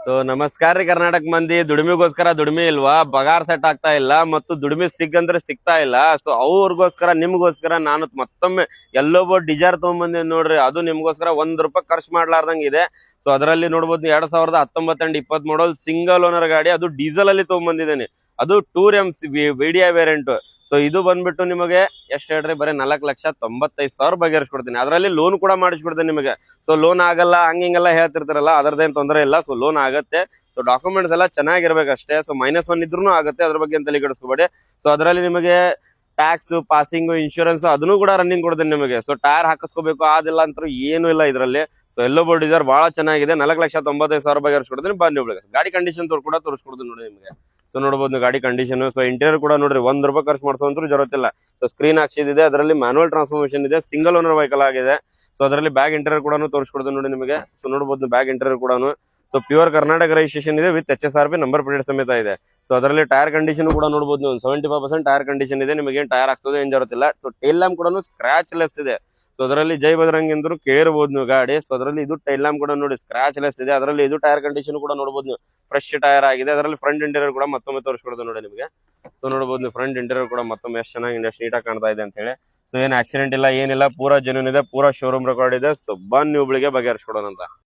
So ನಮಸ್ಕಾರ ರೀ ಕರ್ನಾಟಕ ಮಂದಿ. ದುಡಿಮೆಗೋಸ್ಕರ ದುಡಿಮೆ ಇಲ್ವಾ, ಪಗಾರ್ ಸೆಟ್ ಆಗ್ತಾ ಇಲ್ಲ ಮತ್ತು ದುಡಿಮೆ ಸಿಕ್ಕಂದ್ರೆ ಸಿಗ್ತಾ ಇಲ್ಲ. ಸೊ ಅವ್ರಿಗೋಸ್ಕರ ನಿಮ್ಗೋಸ್ಕರ ನಾನು ಮತ್ತೊಮ್ಮೆ ಎಲ್ಲೊಬ್ಬ ಡಿಸೈರ್ ತಗೊಂಡ್ಬಂದಿ ನೋಡ್ರಿ. ಅದು ನಿಮ್ಗೋಸ್ಕರ ₹1 ಖರ್ಚು ಮಾಡ್ಲಾರ್ದಂಗ ಇದೆ. ಸೊ ಅದರಲ್ಲಿ ನೋಡ್ಬೋದು 2019 ಅಂಡ್ 20 ಮಾಡಲ್ ಸಿಂಗಲ್ ಓನರ್ ಗಾಡಿ, ಅದು ಡೀಸೆಲ್ ಅಲ್ಲಿ ತಗೊಂಡ್ಬಂದಿದ್ದೇನೆ. ಅದು 2M ವಿಡಿಯಾ ವೇರಿಯಂಟ್. ಸೊ ಇದು ಬಂದ್ಬಿಟ್ಟು ನಿಮಗೆ ಎಷ್ಟು ಹೇಳ್ರಿ, ಬರೀ 4,95,000 ಬಗೆಹರಿಸ್ಕೊಡ್ತೀನಿ. ಅದರಲ್ಲಿ ಲೋನ್ ಕೂಡ ಮಾಡಿಸ್ಕೊಡ್ತೀನಿ ನಿಮಗೆ. ಸೊ ಲೋನ್ ಆಗಲ್ಲ ಹಂಗಿಂಗೆಲ್ಲ ಹೇಳ್ತಿರ್ತಾರಲ್ಲ, ಅದರದ್ದೇನು ತೊಂದರೆ ಇಲ್ಲ. ಸೊ ಲೋನ್ ಆಗತ್ತೆ. ಸೊ ಡಾಕ್ಯುಮೆಂಟ್ಸ್ ಎಲ್ಲ ಚೆನ್ನಾಗಿರ್ಬೇಕಷ್ಟೇ. ಸೊ -1 ಇದ್ರೂ ಆಗುತ್ತೆ, ಅದ್ರ ಬಗ್ಗೆ ತಲೆ ಕೆಡಿಸ್ಕೋಬೇಡಿ. ಸೊ ಅದರಲ್ಲಿ ನಿಮಗೆ ಟ್ಯಾಕ್ಸ್, ಪಾಸಿಂಗ್, ಇನ್ಶೂರೆನ್ಸ್ ಅದನ್ನು ಕೂಡ ರನ್ನಿಂಗ್ ಕೊಡ್ತೀನಿ ನಿಮಗೆ. ಸೊ ಟೈರ್ ಹಾಕಿಸ್ಕೋಬೇಕು ಅದಿಲ್ಲ ಅಂತ ಏನು ಇಲ್ಲ ಇದರಲ್ಲಿ. ಸೊ ಎಲ್ಲೋ ಬೋರ್ಡ್ ಇದಾರೆ, ಬಹಳ ಚೆನ್ನಾಗಿದೆ. 4,95,000 ಬಗೆಹರಿಸ್ಕೊಡ್ತೀನಿ. ಬನ್ನಿ ಒಳಗೆ ಗಾಡಿ ಕಂಡೀಷನ್ ಕೂಡ ತೋರಿಸ್ಕೊಡ್ತೀನಿ ನೋಡಿ ನಿಮಗೆ. ಸೊ ನೋಡಬಹುದು ಗಾಡಿ ಕಂಡೀಷನ್. ಸೊ ಇಂಟೀರಿಯರ್ ಕೂಡ ನೋಡ್ರಿ, ₹1 ಖರ್ಚು ಮಾಡಿಸೋಂದ್ರೂ ಜರುತ್ತಿಲ್ಲ. ಸೊ ಸ್ಕ್ರೀನ್ ಹಾಕ್ಸಿದೆ, ಅದರಲ್ಲಿ ಮ್ಯಾನುವಲ್ ಟ್ರಾನ್ಸ್ಫಾರ್ಮೇಶನ್ ಇದೆ, ಸಿಂಗಲ್ ಓನರ್ ವೆಹಿಕಲ್ ಆಗಿದೆ. ಸೊ ಅದರಲ್ಲಿ ಬ್ಯಾಗ್ ಇಂಟೀರಿಯರ್ ಕೂಡ ತೋರಿಸ್ಕೊಡ್ತೀನಿ ನೋಡಿ ನಿಮಗೆ. ಸೊ ನೋಡಬಹುದು ಬ್ಯಾಗ್ ಇಂಟೀರಿಯರ್ ಕೂಡ. ಸೊ ಪ್ಯೂರ್ ಕರ್ನಾಟಕ ರಿಜಿಸ್ಟ್ರೇಷನ್ ಇದೆ, ವಿತ್ HSRP ನಂಬರ್ ಪ್ಲೇಟ್ ಸಮೇತ ಇದೆ. ಸೊ ಅದರಲ್ಲಿ ಟೈರ್ ಕಂಡೀಷನ್ ಕೂಡ ನೋಡಬಹುದು ನೀವು. 75% ಟೈರ್ ಕಂಡೀಷನ್ ಇದೆ. ನಿಮಗೆ ಟೈರ್ ಹಾಕ್ಸೋದು ಏನ್ ಜರುತ್ತಿಲ್ಲ. ಸೊ ಟೈಲ್ ಲ್ಯಾಂಪ್ ಕೂಡ ಸ್ಕ್ರಾಚ್ ಲೆಸ್ ಇದೆ. ಸೊ ಅದರಲ್ಲಿ ಜೈ ಬಜರಂಗಿ ಅಂದ್ರೂ ಕೇಳಬಹುದು ನೀವು ಗಾಡಿ. ಸೊ ಅದರಲ್ಲಿ ಇದು ಟೈಲ್ ಲ್ಯಾಂಪ್ ಕೂಡ ನೋಡಿ ಸ್ಕ್ರಾಚ್ ಲೆಸ್ ಇದೆ. ಅದರಲ್ಲಿ ಇದು ಟೈರ್ ಕಂಡೀಷನ್ ಕೂಡ ನೋಡಬಹುದು ನೀವು, ಫ್ರೆಶ್ ಟೈರ್ ಆಗಿದೆ. ಅದರಲ್ಲಿ ಫ್ರಂಟ್ ಇಂಟೀರಿಯರ್ ಕೂಡ ಮತ್ತೊಮ್ಮೆ ತೋರಿಸ್ಕೊಡ್ತೀನಿ ನೋಡಿ ನಿಮಗೆ. ಸೊ ನೋಡಬಹುದು ನೀವು ಫ್ರಂಟ್ ಇಂಟೀರಿಯರ್ ಕೂಡ ಮತ್ತೊಮ್ಮೆ ಎಷ್ಟು ಚೆನ್ನಾಗಿ ಎಷ್ಟು ನೀಟಾಗಿ ಕಾಣ್ತಾ ಇದೆ ಅಂತ ಹೇಳಿ. ಸೊ ಏನ್ ಆಕ್ಸಿಡೆಂಟ್ ಇಲ್ಲ, ಏನಿಲ್ಲ, ಪೂರಾ ಜೆನ್ಯೂನ್ ಇದೆ, ಪೂರಾ ಶೋರೂಮ್ ರೆಕಾರ್ಡ್ ಇದೆ. ಸೊ ಬನ್ನಿ ಹುಬ್ಳಿಗೆ ಬಗೆಹರಿಸ್ಕೊಡೋಣ ಅಂತ.